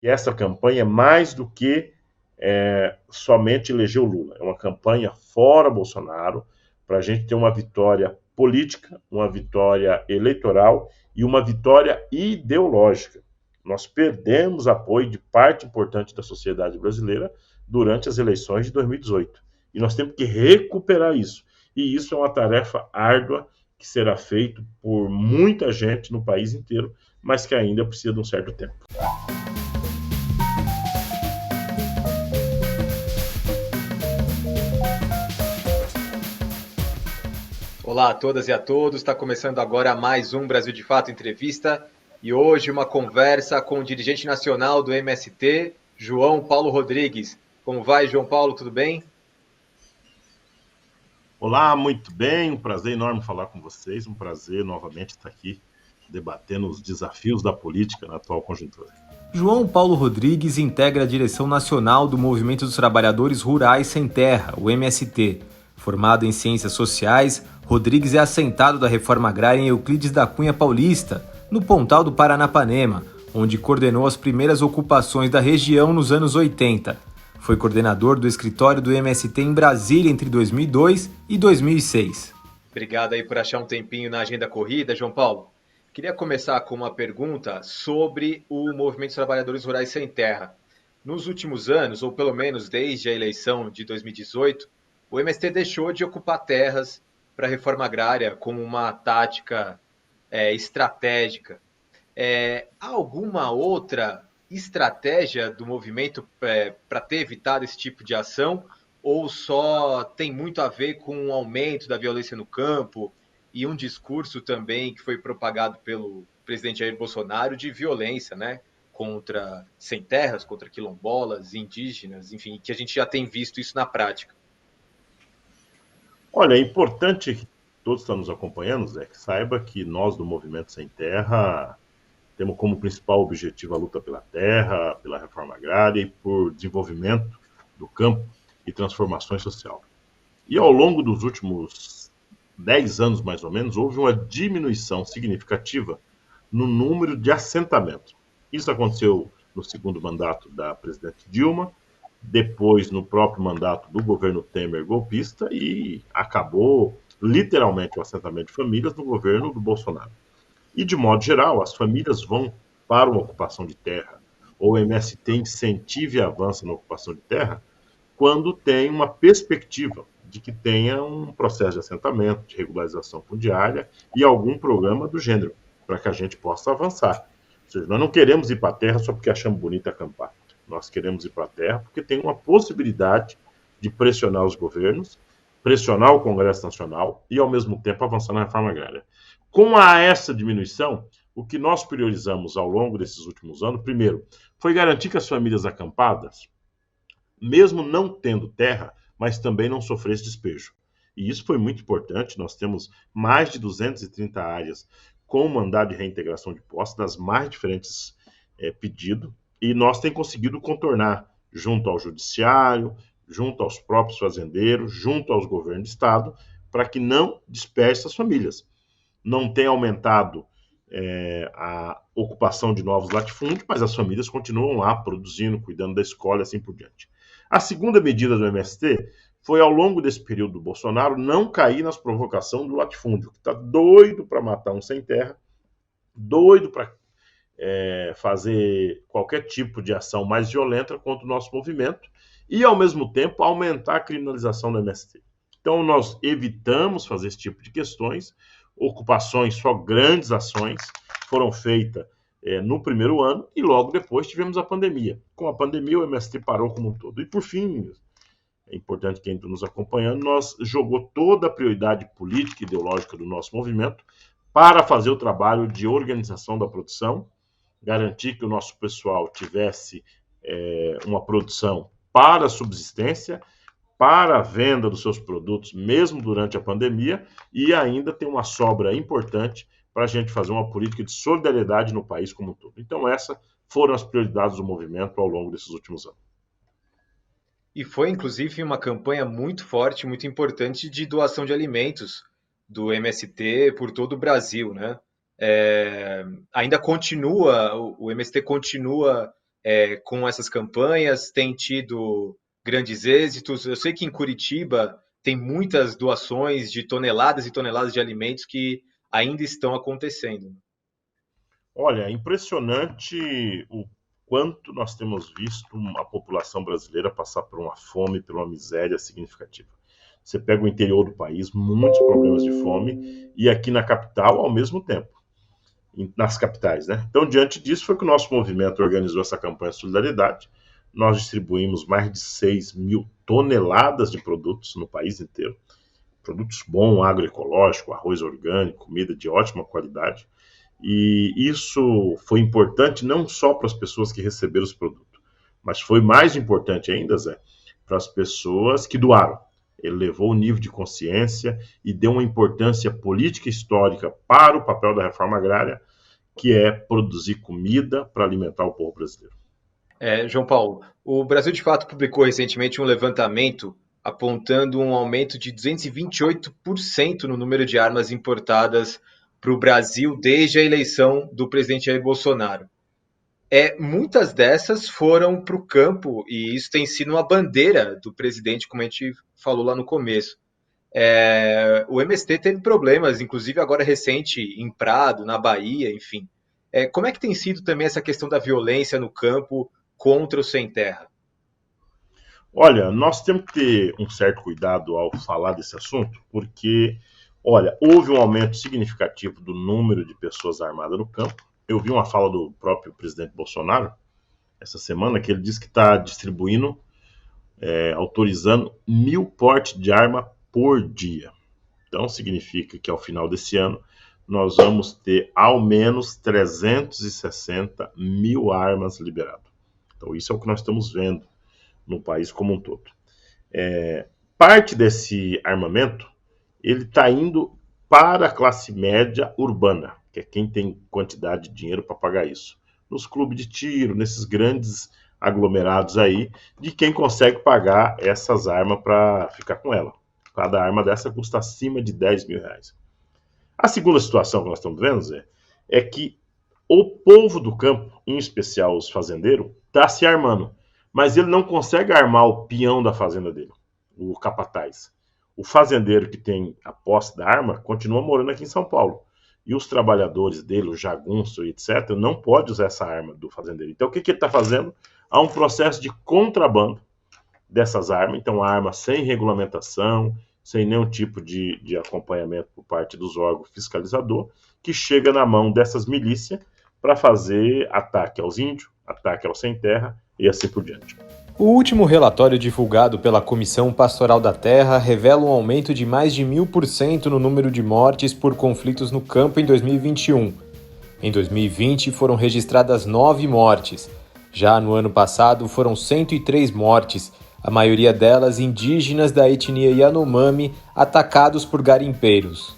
que essa campanha é mais do que somente eleger o Lula. É uma campanha fora Bolsonaro, para a gente ter uma vitória política, uma vitória eleitoral e uma vitória ideológica. Nós perdemos apoio de parte importante da sociedade brasileira durante as eleições de 2018. E nós temos que recuperar isso. E isso é uma tarefa árdua que será feita por muita gente no país inteiro, mas que ainda precisa de um certo tempo. Olá a todas e a todos, está começando agora mais um Brasil de Fato Entrevista e hoje uma conversa com o dirigente nacional do MST, João Paulo Rodrigues. Como vai, João Paulo, tudo bem? Olá, muito bem, um prazer enorme falar com vocês, um prazer novamente estar aqui debatendo os desafios da política na atual conjuntura. João Paulo Rodrigues integra a direção nacional do Movimento dos Trabalhadores Rurais Sem Terra, o MST. Formado em Ciências Sociais, Rodrigues é assentado da Reforma Agrária em Euclides da Cunha Paulista, no Pontal do Paranapanema, onde coordenou as primeiras ocupações da região nos anos 80. Foi coordenador do escritório do MST em Brasília entre 2002 e 2006. Obrigado aí por achar um tempinho na agenda corrida, João Paulo. Queria começar com uma pergunta sobre o Movimento dos Trabalhadores Rurais Sem Terra. Nos últimos anos, ou pelo menos desde a eleição de 2018, o MST deixou de ocupar terras para a reforma agrária como uma tática estratégica. Há alguma outra estratégia do movimento para ter evitado esse tipo de ação? Ou só tem muito a ver com o aumento da violência no campo e um discurso também que foi propagado pelo presidente Jair Bolsonaro de violência, né? Contra sem terras, contra quilombolas, indígenas, enfim, que a gente já tem visto isso na prática. Olha, é importante que todos que estão nos acompanhando, Zé, que saiba que nós do Movimento Sem Terra temos como principal objetivo a luta pela terra, pela reforma agrária e por desenvolvimento do campo e transformação social. E ao longo dos últimos 10 anos, mais ou menos, houve uma diminuição significativa no número de assentamentos. Isso aconteceu no segundo mandato da presidente Dilma, depois no próprio mandato do governo Temer golpista e acabou literalmente o assentamento de famílias no governo do Bolsonaro. E de modo geral, as famílias vão para uma ocupação de terra, ou o MST incentiva e avança na ocupação de terra, quando tem uma perspectiva de que tenha um processo de assentamento, de regularização fundiária e algum programa do gênero, para que a gente possa avançar. Ou seja, nós não queremos ir para a terra só porque achamos bonito acampar. Nós queremos ir para a terra porque tem uma possibilidade de pressionar os governos, pressionar o Congresso Nacional e, ao mesmo tempo, avançar na reforma agrária. Com essa diminuição, o que nós priorizamos ao longo desses últimos anos, primeiro, foi garantir que as famílias acampadas, mesmo não tendo terra, mas também não sofresse despejo. E isso foi muito importante. Nós temos mais de 230 áreas com mandado de reintegração de posse das mais diferentes pedidos, e nós temos conseguido contornar junto ao judiciário, junto aos próprios fazendeiros, junto aos governos de estado, para que não disperse as famílias. Não tem aumentado a ocupação de novos latifúndios, mas as famílias continuam lá produzindo, cuidando da escola e assim por diante. A segunda medida do MST foi, ao longo desse período do Bolsonaro, não cair nas provocações do latifúndio, que está doido para matar um sem terra, doido para fazer qualquer tipo de ação mais violenta contra o nosso movimento e, ao mesmo tempo, aumentar a criminalização do MST. Então, nós evitamos fazer esse tipo de questões, ocupações, só grandes ações foram feitas no primeiro ano e logo depois tivemos a pandemia. Com a pandemia, o MST parou como um todo. E, por fim, é importante quem está nos acompanhando, nós jogou toda a prioridade política e ideológica do nosso movimento para fazer o trabalho de organização da produção, garantir que o nosso pessoal tivesse uma produção para a subsistência, para a venda dos seus produtos, mesmo durante a pandemia, e ainda tem uma sobra importante para a gente fazer uma política de solidariedade no país como um todo. Então, essas foram as prioridades do movimento ao longo desses últimos anos. E foi, inclusive, uma campanha muito forte, muito importante de doação de alimentos do MST por todo o Brasil, né? Ainda continua, o MST continua com essas campanhas? Tem tido grandes êxitos? Eu sei que em Curitiba tem muitas doações de toneladas e toneladas de alimentos que ainda estão acontecendo. Olha, é impressionante o quanto nós temos visto a população brasileira passar por uma fome, por uma miséria significativa. Você pega o interior do país, muitos problemas de fome, e aqui na capital ao mesmo tempo, nas capitais, né? Então, diante disso, foi que o nosso movimento organizou essa campanha de solidariedade. Nós distribuímos mais de 6 mil toneladas de produtos no país inteiro. Produtos bons, agroecológico, arroz orgânico, comida de ótima qualidade. E isso foi importante não só para as pessoas que receberam os produtos, mas foi mais importante ainda, Zé, para as pessoas que doaram. Ele levou o nível de consciência e deu uma importância política e histórica para o papel da reforma agrária, que é produzir comida para alimentar o povo brasileiro. João Paulo, o Brasil de fato publicou recentemente um levantamento apontando um aumento de 228% no número de armas importadas para o Brasil desde a eleição do presidente Jair Bolsonaro. Muitas dessas foram para o campo e isso tem sido uma bandeira do presidente, como a gente falou lá no começo. O MST teve problemas, inclusive agora recente, em Prado, na Bahia, enfim. Como é que tem sido também essa questão da violência no campo contra o sem terra? Olha, nós temos que ter um certo cuidado ao falar desse assunto, porque, olha, houve um aumento significativo do número de pessoas armadas no campo. Eu vi uma fala do próprio presidente Bolsonaro essa semana que ele disse que está distribuindo, autorizando 1.000 portes de arma por dia. Então, significa que ao final desse ano nós vamos ter ao menos 360 mil armas liberadas. Então, isso é o que nós estamos vendo no país como um todo. Parte desse armamento, ele está indo para a classe média urbana, que é quem tem quantidade de dinheiro para pagar isso. Nos clubes de tiro, nesses grandes aglomerados aí, de quem consegue pagar essas armas para ficar com ela. Cada arma dessa custa acima de 10 mil reais. A segunda situação que nós estamos vendo, Zé, é que o povo do campo, em especial os fazendeiros, está se armando. Mas ele não consegue armar o peão da fazenda dele, o capataz. O fazendeiro que tem a posse da arma continua morando aqui em São Paulo. E os trabalhadores dele, o jagunço, etc., não pode usar essa arma do fazendeiro. Então, o que ele está fazendo? Há um processo de contrabando dessas armas. Então, a arma sem regulamentação, sem nenhum tipo de acompanhamento por parte dos órgãos fiscalizador, que chega na mão dessas milícias para fazer ataque aos índios, ataque ao sem terra e assim por diante. O último relatório divulgado pela Comissão Pastoral da Terra revela um aumento de mais de 1000% no número de mortes por conflitos no campo em 2021. Em 2020 foram registradas 9 mortes. Já no ano passado foram 103 mortes, a maioria delas indígenas da etnia Yanomami atacados por garimpeiros.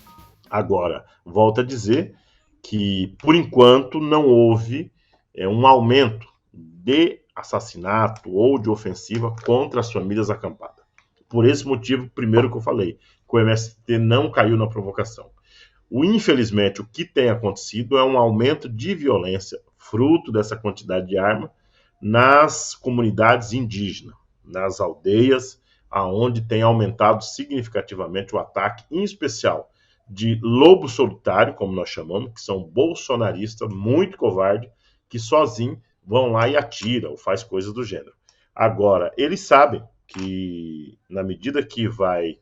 Agora, volto a dizer que, por enquanto, não houve um aumento de assassinato ou de ofensiva contra as famílias acampadas. Por esse motivo, primeiro que eu falei, que o MST não caiu na provocação. Infelizmente, o que tem acontecido é um aumento de violência, fruto dessa quantidade de arma, nas comunidades indígenas, nas aldeias, aonde tem aumentado significativamente o ataque, em especial de lobo solitário, como nós chamamos, que são bolsonaristas muito covardes, que sozinhos vão lá e atiram, ou faz coisas do gênero. Agora, eles sabem que, na medida que vai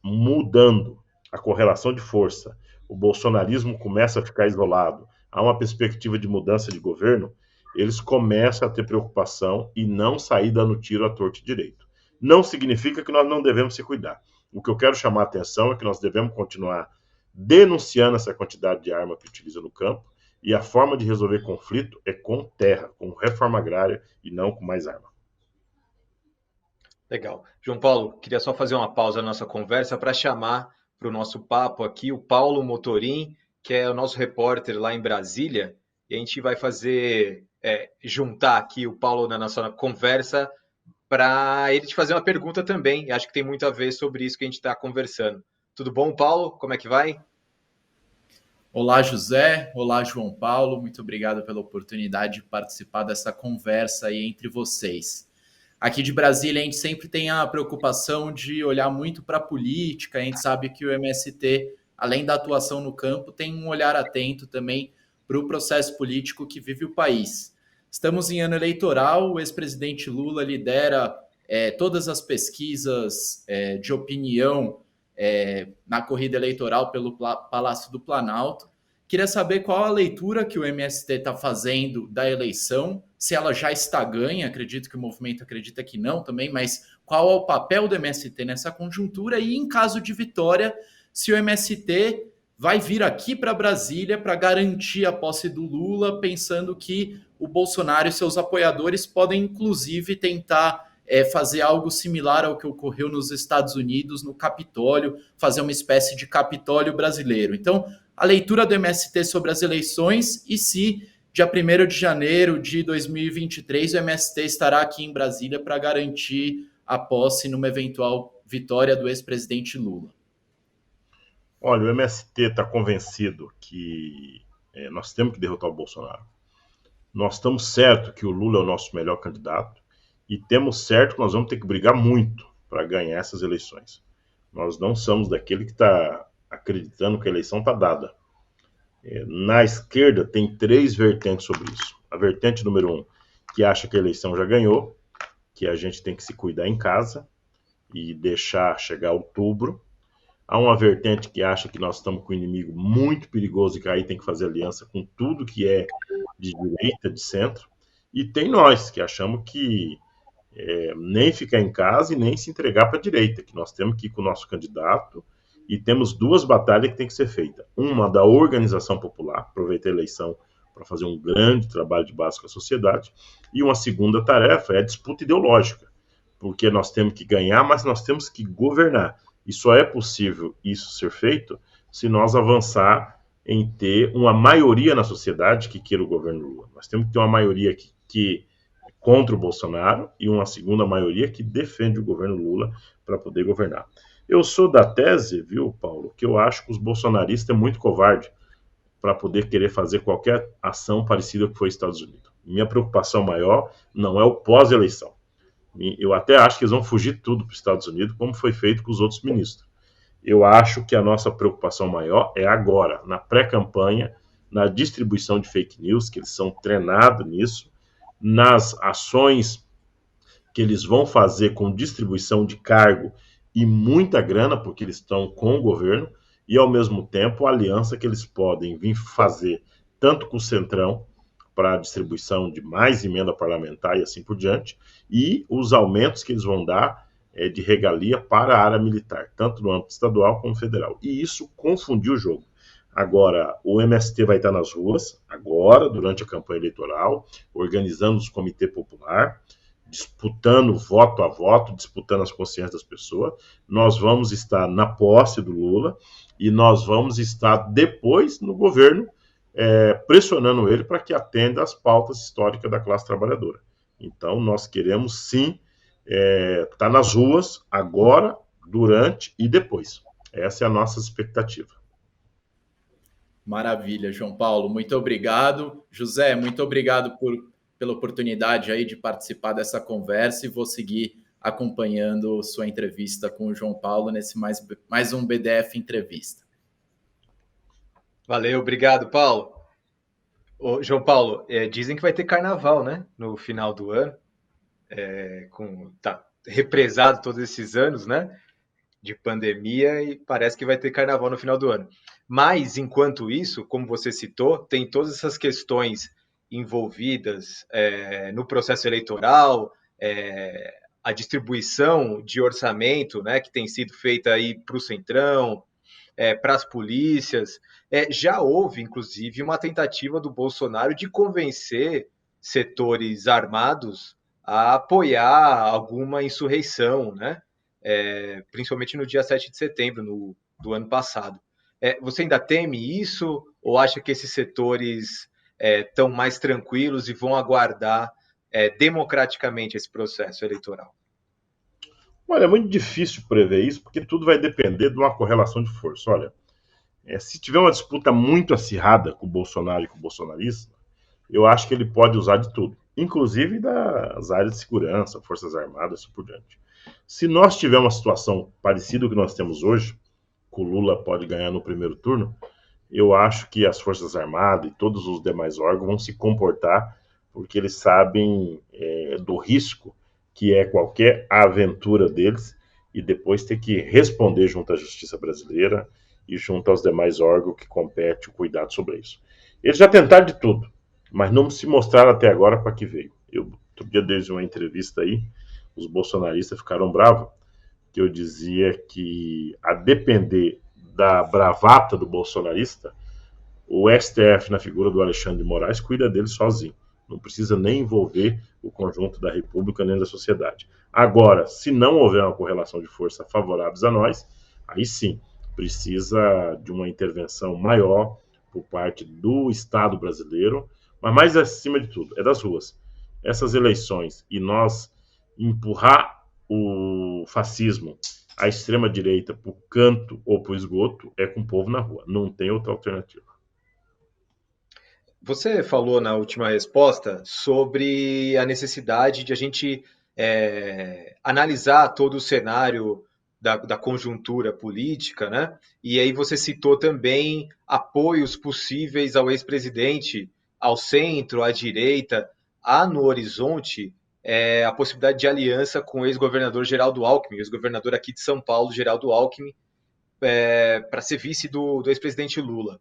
mudando a correlação de força, o bolsonarismo começa a ficar isolado, há uma perspectiva de mudança de governo, eles começam a ter preocupação e não sair dando tiro à torta e direito. Não significa que nós não devemos se cuidar. O que eu quero chamar a atenção é que nós devemos continuar denunciando essa quantidade de arma que utiliza no campo, e a forma de resolver conflito é com terra, com reforma agrária e não com mais arma. Legal. João Paulo, queria só fazer uma pausa na nossa conversa para chamar para o nosso papo aqui o Paulo Motorim, que é o nosso repórter lá em Brasília, e a gente vai juntar aqui o Paulo na nossa conversa para ele te fazer uma pergunta também. Acho que tem muito a ver sobre isso que a gente está conversando. Tudo bom, Paulo? Como é que vai? Olá, José. Olá, João Paulo. Muito obrigado pela oportunidade de participar dessa conversa aí entre vocês. Aqui de Brasília, a gente sempre tem a preocupação de olhar muito para a política. A gente sabe que o MST, além da atuação no campo, tem um olhar atento também para o processo político que vive o país. Estamos em ano eleitoral, o ex-presidente Lula lidera todas as pesquisas de opinião na corrida eleitoral pelo Palácio do Planalto. Queria saber qual a leitura que o MST está fazendo da eleição, se ela já está ganha, acredito que o movimento acredita que não também, mas qual é o papel do MST nessa conjuntura e, em caso de vitória, se o MST vai vir aqui para Brasília para garantir a posse do Lula, pensando que o Bolsonaro e seus apoiadores podem, inclusive, tentar fazer algo similar ao que ocorreu nos Estados Unidos, no Capitólio, fazer uma espécie de Capitólio brasileiro. Então, a leitura do MST sobre as eleições e se, dia 1º de janeiro de 2023, o MST estará aqui em Brasília para garantir a posse numa eventual vitória do ex-presidente Lula. Olha, o MST está convencido que nós temos que derrotar o Bolsonaro. Nós estamos certos que o Lula é o nosso melhor candidato e temos certo que nós vamos ter que brigar muito para ganhar essas eleições. Nós não somos daquele que está acreditando que a eleição está dada. Na esquerda tem 3 vertentes sobre isso. A vertente número 1, que acha que a eleição já ganhou, que a gente tem que se cuidar em casa e deixar chegar outubro. Há uma vertente que acha que nós estamos com um inimigo muito perigoso e que aí tem que fazer aliança com tudo que é de direita, de centro. E tem nós que achamos que nem ficar em casa e nem se entregar para a direita, que nós temos que ir com o nosso candidato e temos 2 batalhas que tem que ser feitas. Uma da organização popular, aproveitar a eleição para fazer um grande trabalho de base com a sociedade, e uma segunda tarefa é a disputa ideológica, porque nós temos que ganhar, mas nós temos que governar. E só é possível isso ser feito se nós avançar em ter uma maioria na sociedade que queira o governo Lula. Nós temos que ter uma maioria que contra o Bolsonaro e uma segunda maioria que defende o governo Lula para poder governar. Eu sou da tese, viu, Paulo, que eu acho que os bolsonaristas é muito covarde para poder querer fazer qualquer ação parecida com o que foi os Estados Unidos. Minha preocupação maior não é o pós-eleição. Eu até acho que eles vão fugir tudo para os Estados Unidos, como foi feito com os outros ministros. Eu acho que a nossa preocupação maior é agora, na pré-campanha, na distribuição de fake news, que eles são treinados nisso, nas ações que eles vão fazer com distribuição de cargo e muita grana, porque eles estão com o governo, e ao mesmo tempo a aliança que eles podem vir fazer, tanto com o Centrão, para a distribuição de mais emenda parlamentar e assim por diante, e os aumentos que eles vão dar de regalia para a área militar, tanto no âmbito estadual como federal. E isso confundiu o jogo. Agora, o MST vai estar nas ruas, agora, durante a campanha eleitoral, organizando os comitês popular, disputando voto a voto, disputando as consciências das pessoas. Nós vamos estar na posse do Lula e nós vamos estar depois no governo pressionando ele para que atenda às pautas históricas da classe trabalhadora. Então, nós queremos, sim, estar nas ruas agora, durante e depois. Essa é a nossa expectativa. Maravilha, João Paulo. Muito obrigado. José, muito obrigado pela oportunidade aí de participar dessa conversa e vou seguir acompanhando sua entrevista com o João Paulo nesse mais um BDF Entrevista. Valeu, obrigado, Paulo. Ô, João Paulo, dizem que vai ter carnaval, né? No final do ano. Tá represado todos esses anos, né? De pandemia e parece que vai ter carnaval no final do ano. Mas, enquanto isso, como você citou, tem todas essas questões envolvidas no processo eleitoral, a distribuição de orçamento, né, que tem sido feita aí para o Centrão, para as polícias. Já houve, inclusive, uma tentativa do Bolsonaro de convencer setores armados a apoiar alguma insurreição, né? Principalmente no dia 7 de setembro do ano passado. Você ainda teme isso ou acha que esses setores estão mais tranquilos e vão aguardar democraticamente esse processo eleitoral? Olha, é muito difícil prever isso, porque tudo vai depender de uma correlação de força. Olha, Se tiver uma disputa muito acirrada com o Bolsonaro e com o bolsonarista, eu acho que ele pode usar de tudo, inclusive das áreas de segurança, Forças Armadas e assim por diante. Se nós tivermos uma situação parecida com que nós temos hoje, que o Lula pode ganhar no primeiro turno, eu acho que as Forças Armadas e todos os demais órgãos vão se comportar porque eles sabem do risco que é qualquer aventura deles e depois ter que responder junto à Justiça Brasileira e junto aos demais órgãos que compete o cuidado sobre isso. Eles já tentaram de tudo, mas não se mostraram até agora para que veio. Eu, outro dia, desde uma entrevista aí, os bolsonaristas ficaram bravos, que eu dizia que, a depender da bravata do bolsonarista, o STF, na figura do Alexandre de Moraes, cuida dele sozinho. Não precisa nem envolver o conjunto da República nem da sociedade. Agora, se não houver uma correlação de força favoráveis a nós, aí sim, precisa de uma intervenção maior por parte do Estado brasileiro, mas mais acima de tudo, é das ruas. Essas eleições e nós empurrar o fascismo, a extrema-direita, para o canto ou para o esgoto, é com o povo na rua. Não tem outra alternativa. Você falou na última resposta sobre a necessidade de a gente analisar todo o cenário da conjuntura política, né? E aí você citou também apoios possíveis ao ex-presidente, ao centro, à direita. Há no horizonte a possibilidade de aliança com o ex-governador Geraldo Alckmin, ex-governador aqui de São Paulo, Geraldo Alckmin, para ser vice do ex-presidente Lula.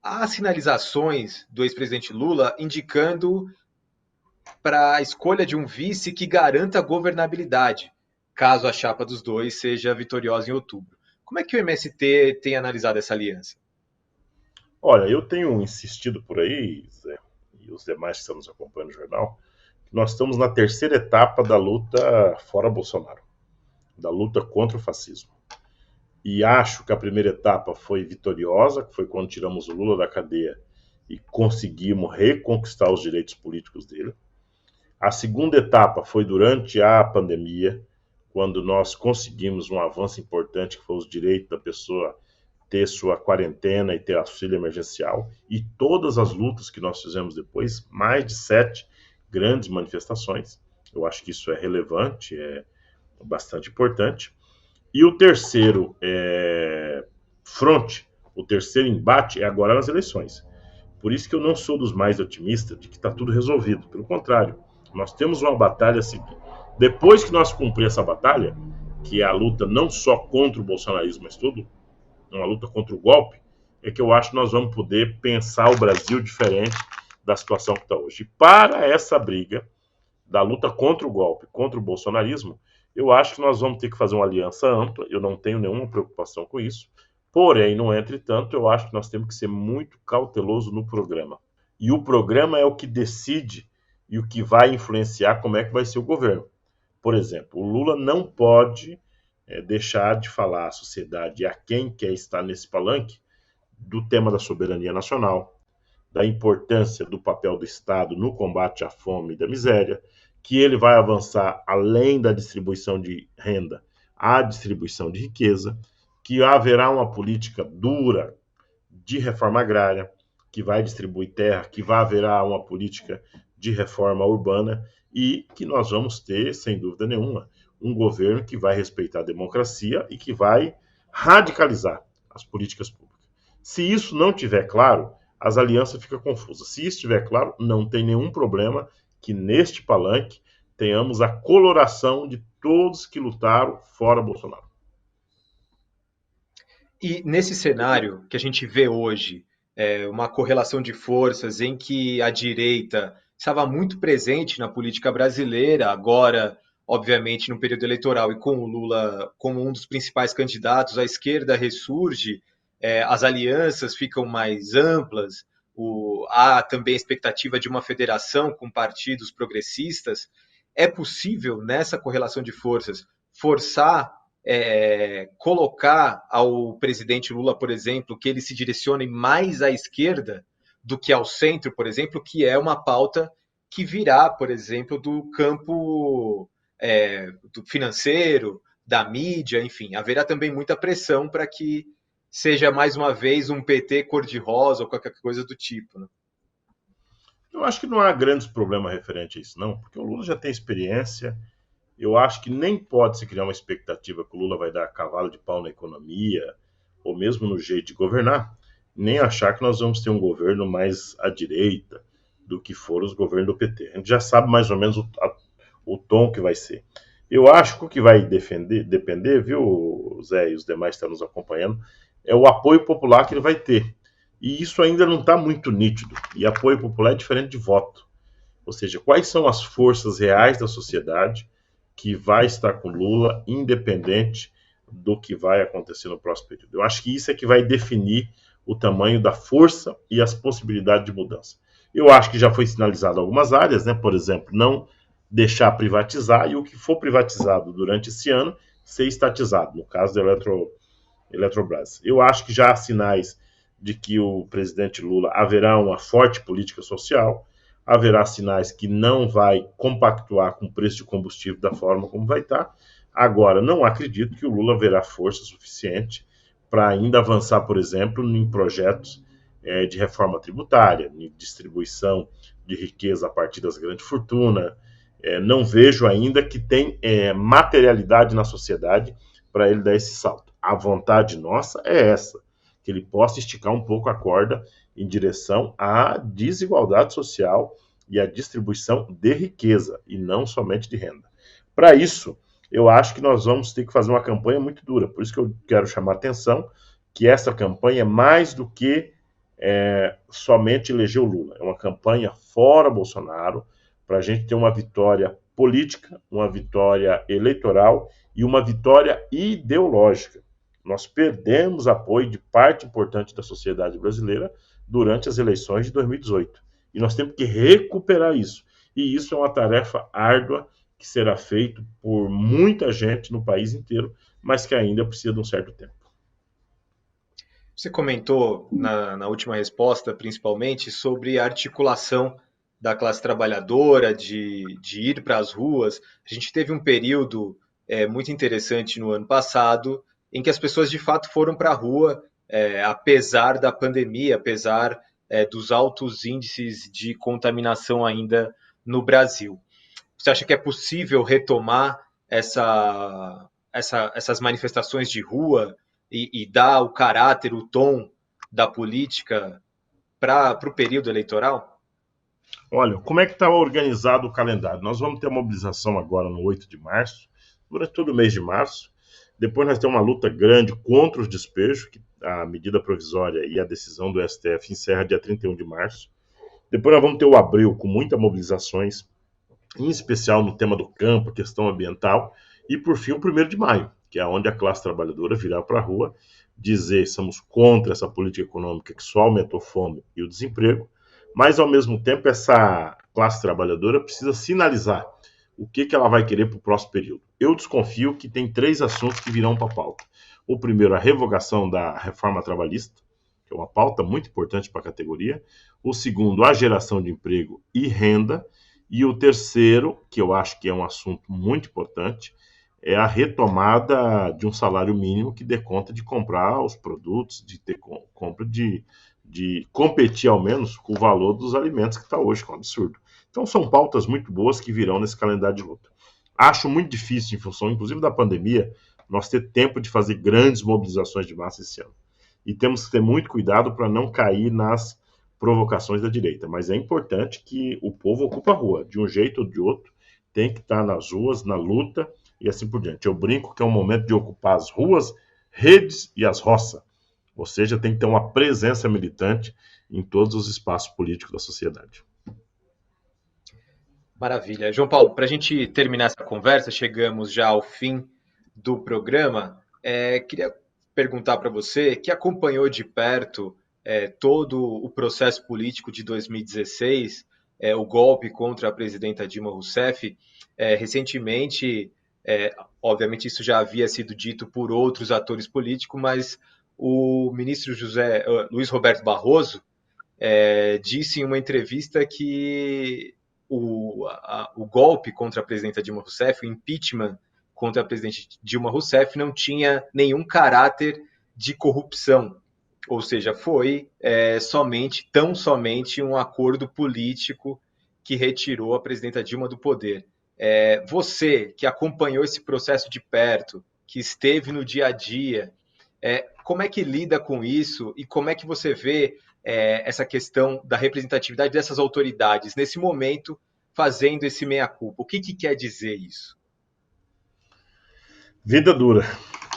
Há sinalizações do ex-presidente Lula indicando para a escolha de um vice que garanta a governabilidade, caso a chapa dos dois seja vitoriosa em outubro. Como é que o MST tem analisado essa aliança? Olha, eu tenho insistido por aí, Zé, e os demais que estão nos acompanhando no jornal, que nós estamos na terceira etapa da luta fora Bolsonaro, da luta contra o fascismo. E acho que a primeira etapa foi vitoriosa, que foi quando tiramos o Lula da cadeia e conseguimos reconquistar os direitos políticos dele. A segunda etapa foi durante a pandemia, quando nós conseguimos um avanço importante, que foi os direitos da pessoa ter sua quarentena e ter auxílio emergencial. E todas as lutas que nós fizemos depois, mais de 7 grandes manifestações. Eu acho que isso é relevante, é bastante importante. E o terceiro fronte, o terceiro embate é agora nas eleições. Por isso que eu não sou dos mais otimistas de que está tudo resolvido. Pelo contrário, nós temos uma batalha a seguir. Depois que nós cumprir essa batalha, que é a luta não só contra o bolsonarismo, mas tudo, uma luta contra o golpe, é que eu acho que nós vamos poder pensar o Brasil diferente da situação que está hoje. E para essa briga da luta contra o golpe, contra o bolsonarismo, eu acho que nós vamos ter que fazer uma aliança ampla, eu não tenho nenhuma preocupação com isso, porém, no entretanto, eu acho que nós temos que ser muito cauteloso no programa. E o programa é o que decide e o que vai influenciar como é que vai ser o governo. Por exemplo, o Lula não pode deixar de falar à sociedade e a quem quer estar nesse palanque do tema da soberania nacional, da importância do papel do Estado no combate à fome e da miséria, que ele vai avançar além da distribuição de renda, à distribuição de riqueza, que haverá uma política dura de reforma agrária, que vai distribuir terra, que haverá uma política de reforma urbana e que nós vamos ter, sem dúvida nenhuma, um governo que vai respeitar a democracia e que vai radicalizar as políticas públicas. Se isso não tiver claro, as alianças ficam confusas. Se isso estiver claro, não tem nenhum problema que neste palanque tenhamos a coloração de todos que lutaram fora Bolsonaro. E nesse cenário que a gente vê hoje, uma correlação de forças em que a direita estava muito presente na política brasileira, agora, obviamente, no período eleitoral e com o Lula como um dos principais candidatos, a esquerda ressurge, as alianças ficam mais amplas, há também a expectativa de uma federação com partidos progressistas. É possível, nessa correlação de forças, forçar, colocar ao presidente Lula, por exemplo, que ele se direcione mais à esquerda do que ao centro, por exemplo, que é uma pauta que virá, por exemplo, do campo do financeiro, da mídia, enfim, haverá também muita pressão para que seja mais uma vez um PT cor-de-rosa ou qualquer coisa do tipo, né? Eu acho que não há grandes problemas referente a isso, não, porque o Lula já tem experiência. Eu acho que nem pode se criar uma expectativa que o Lula vai dar cavalo de pau na economia, ou mesmo no jeito de governar, nem achar que nós vamos ter um governo mais à direita do que foram os governos do PT. A gente já sabe mais ou menos o tom que vai ser. Eu acho que o que vai depender, viu, Zé, e os demais que estão nos acompanhando, é o apoio popular que ele vai ter. E isso ainda não está muito nítido. E apoio popular é diferente de voto. Ou seja, quais são as forças reais da sociedade que vai estar com Lula, independente do que vai acontecer no próximo período. Eu acho que isso é que vai definir o tamanho da força e as possibilidades de mudança. Eu acho que já foi sinalizado algumas áreas, né? Por exemplo, não deixar privatizar e o que for privatizado durante esse ano ser estatizado, no caso da Eletrobras. Eu acho que já há sinais de que o presidente Lula haverá uma forte política social, haverá sinais que não vai compactuar com o preço de combustível da forma como vai estar. Agora, não acredito que o Lula verá força suficiente para ainda avançar, por exemplo, em projetos de reforma tributária, de distribuição de riqueza a partir das grandes fortunas. Não vejo ainda que tem materialidade na sociedade para ele dar esse salto. A vontade nossa é essa, que ele possa esticar um pouco a corda em direção à desigualdade social e à distribuição de riqueza, e não somente de renda. Para isso, eu acho que nós vamos ter que fazer uma campanha muito dura. Por isso que eu quero chamar a atenção que essa campanha é mais do que somente eleger o Lula. É uma campanha fora Bolsonaro, para a gente ter uma vitória política, uma vitória eleitoral e uma vitória ideológica. Nós perdemos apoio de parte importante da sociedade brasileira durante as eleições de 2018. E nós temos que recuperar isso. E isso é uma tarefa árdua que será feita por muita gente no país inteiro, mas que ainda precisa de um certo tempo. Você comentou na última resposta, principalmente, sobre a articulação da classe trabalhadora, de ir para as ruas. A gente teve um período muito interessante no ano passado, em que as pessoas de fato foram para a rua, apesar da pandemia, apesar dos altos índices de contaminação ainda no Brasil. Você acha que é possível retomar essas manifestações de rua e dar o caráter, o tom da política para o período eleitoral? Olha, como é que está organizado o calendário? Nós vamos ter uma mobilização agora no 8 de março, durante todo o mês de março. Depois nós temos uma luta grande contra os despejos, que a medida provisória e a decisão do STF encerra dia 31 de março. Depois nós vamos ter o abril com muitas mobilizações, em especial no tema do campo, questão ambiental. E por fim o 1º de maio, que é onde a classe trabalhadora virá para a rua dizer somos contra essa política econômica que só aumentou a fome e o desemprego, mas ao mesmo tempo essa classe trabalhadora precisa sinalizar o que ela vai querer para o próximo período. Eu desconfio que tem 3 assuntos que virão para a pauta. O primeiro, a revogação da reforma trabalhista, que é uma pauta muito importante para a categoria. O segundo, a geração de emprego e renda. E o terceiro, que eu acho que é um assunto muito importante, é a retomada de um salário mínimo que dê conta de comprar os produtos, de ter compra de competir ao menos com o valor dos alimentos que está hoje, que é um absurdo. Então são pautas muito boas que virão nesse calendário de luta. Acho muito difícil, em função inclusive da pandemia, nós ter tempo de fazer grandes mobilizações de massa esse ano. E temos que ter muito cuidado para não cair nas provocações da direita. Mas é importante que o povo ocupe a rua, de um jeito ou de outro, tem que estar nas ruas, na luta e assim por diante. Eu brinco que é um momento de ocupar as ruas, redes e as roças. Ou seja, tem que ter uma presença militante em todos os espaços políticos da sociedade. Maravilha. João Paulo, para a gente terminar essa conversa, chegamos já ao fim do programa. Queria perguntar para você, que acompanhou de perto todo o processo político de 2016, o golpe contra a presidenta Dilma Rousseff, recentemente, obviamente isso já havia sido dito por outros atores políticos, mas o ministro Luiz Roberto Barroso disse em uma entrevista que o golpe contra a presidenta Dilma Rousseff, o impeachment contra a presidente Dilma Rousseff, não tinha nenhum caráter de corrupção. Ou seja, foi tão somente um acordo político que retirou a presidenta Dilma do poder. Você, que acompanhou esse processo de perto, que esteve no dia a dia, como é que lida com isso e como é que você vê essa questão da representatividade dessas autoridades nesse momento fazendo esse meia-culpa? O que quer dizer isso? Vida dura.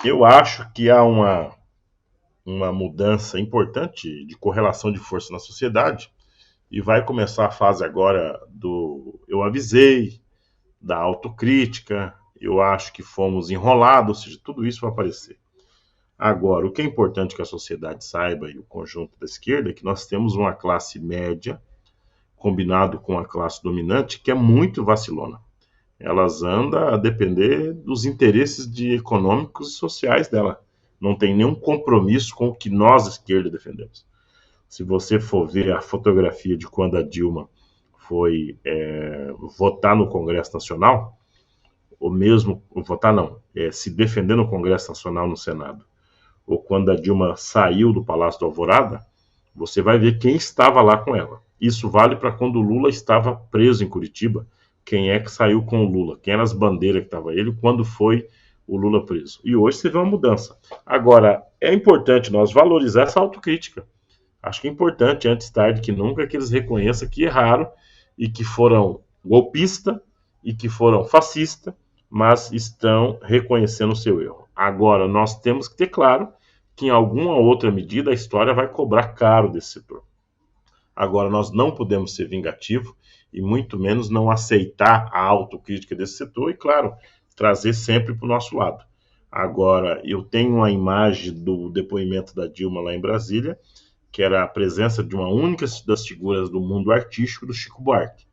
Eu acho que há uma mudança importante de correlação de força na sociedade e vai começar a fase agora do eu avisei, da autocrítica, eu acho que fomos enrolados, ou seja, tudo isso vai aparecer. Agora, o que é importante que a sociedade saiba e o conjunto da esquerda é que nós temos uma classe média combinado com a classe dominante que é muito vacilona. Elas andam a depender dos interesses econômicos e sociais dela. Não tem nenhum compromisso com o que nós, esquerda, defendemos. Se você for ver a fotografia de quando a Dilma foi votar no Congresso Nacional, ou mesmo, votar não, se defender no Congresso Nacional no Senado, ou quando a Dilma saiu do Palácio do Alvorada, você vai ver quem estava lá com ela. Isso vale para quando o Lula estava preso em Curitiba, quem é que saiu com o Lula, quem eram as bandeiras que estava ele, quando foi o Lula preso. E hoje você vê uma mudança. Agora, é importante nós valorizar essa autocrítica. Acho que é importante, antes tarde que nunca, que eles reconheçam que erraram e que foram golpistas e que foram fascistas, mas estão reconhecendo o seu erro. Agora, nós temos que ter claro que em alguma outra medida a história vai cobrar caro desse setor. Agora, nós não podemos ser vingativos e muito menos não aceitar a autocrítica desse setor e, claro, trazer sempre para o nosso lado. Agora, eu tenho uma imagem do depoimento da Dilma lá em Brasília, que era a presença de uma única das figuras do mundo artístico, do Chico Buarque.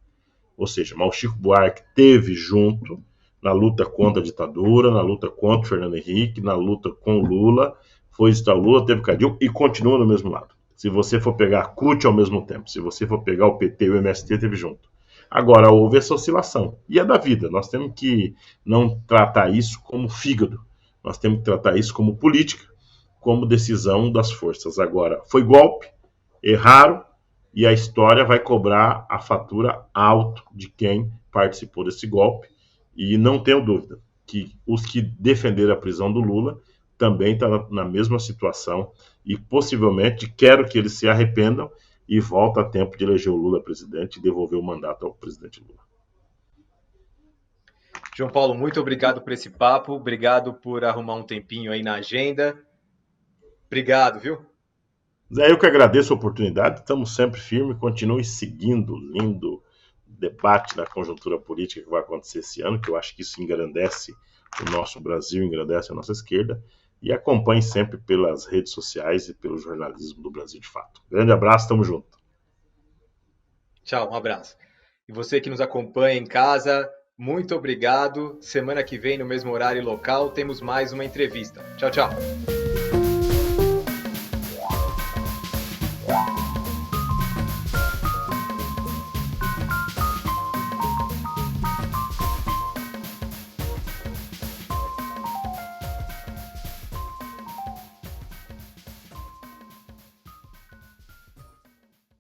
Ou seja, mas o Chico Buarque teve junto na luta contra a ditadura, na luta contra o Fernando Henrique, na luta com o Lula, foi visitar o Lula, teve Cadil e continua no mesmo lado. Se você for pegar a CUT ao mesmo tempo, se você for pegar o PT e o MST, teve junto. Agora, houve essa oscilação. E é da vida. Nós temos que não tratar isso como fígado. Nós temos que tratar isso como política, como decisão das forças. Agora, foi golpe, erraram, e a história vai cobrar a fatura alto de quem participou desse golpe. E não tenho dúvida que os que defenderam a prisão do Lula também estão na mesma situação e possivelmente quero que eles se arrependam e voltem a tempo de eleger o Lula presidente e devolver o mandato ao presidente Lula. João Paulo, muito obrigado por esse papo, obrigado por arrumar um tempinho aí na agenda. Obrigado, viu? Zé, eu que agradeço a oportunidade, estamos sempre firmes, continue seguindo o lindo debate da conjuntura política que vai acontecer esse ano, que eu acho que isso engrandece o nosso Brasil, engrandece a nossa esquerda, e acompanhe sempre pelas redes sociais e pelo jornalismo do Brasil de Fato. Grande abraço, tamo junto. Tchau, um abraço. E você que nos acompanha em casa, muito obrigado. Semana que vem, no mesmo horário e local, temos mais uma entrevista. Tchau, tchau.